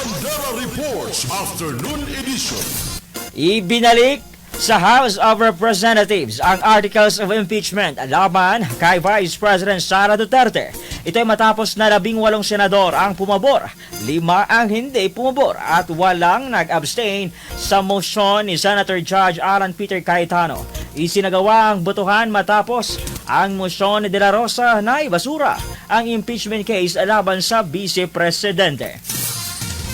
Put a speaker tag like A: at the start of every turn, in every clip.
A: Bandera Reports Afternoon Edition.
B: Ibinalik sa House of Representatives ang articles of impeachment laban kay Vice President Sara Duterte. Ito ay matapos na 18 senador ang pumabor, 5 ang hindi pumabor at walang nag-abstain sa motion ni Senator Judge Alan Peter Cayetano. Isinagawa ang botohan matapos ang motion ni De La Rosa na ibasura ang impeachment case laban sa Vice Presidente.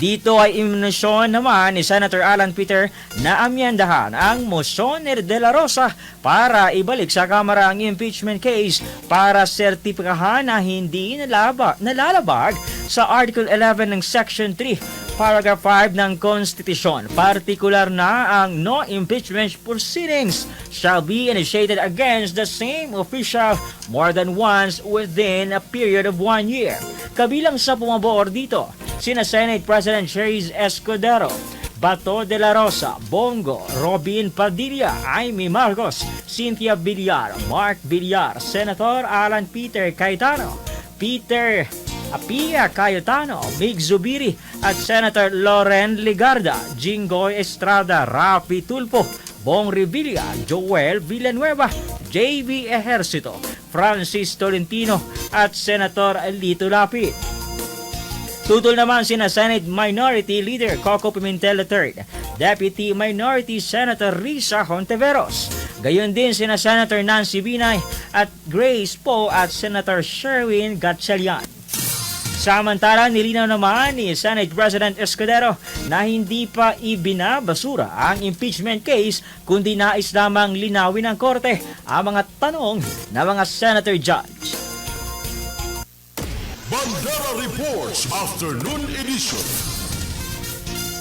B: Dito ay iminasyon naman ni Senator Alan Peter na amyendahan ang motion ni De La Rosa para ibalik sa Kamara ang impeachment case para sertipikahan na hindi nalalabag sa Article 11 ng Section 3, Paragraph 5 ng Konstitusyon. Partikular na ang no impeachment proceedings shall be initiated against the same official more than once within a period of 1 year. Kabilang sa pumabor dito, sina Senate President Cherise Escudero, Bato de la Rosa, Bongo, Robin Padilla, Amy Marcos, Cynthia Villar, Mark Villar, Senator Alan Peter Cayetano, Peter Apia Cayetano, Mig Zubiri at Senator Loren Ligarda, Jinggoy Estrada, Rafi Tulfo, Bong Revilla, Joel Villanueva, J.V. Ejercito, Francis Tolentino at Senator Lito Lapid. Tutol naman sina Senate Minority Leader Coco Pimentel III, Deputy Minority Senator Risa Hontiveros, gayon din sina Senator Nancy Binay at Grace Poe at Senator Sherwin Gatchalian. Samantala, nilinaw naman ni Senate President Escudero na hindi pa ibinabasura ang impeachment case kundi nais lamang linawin ng korte ang mga tanong ng mga senator judge.
A: Bandera Reports Afternoon Edition.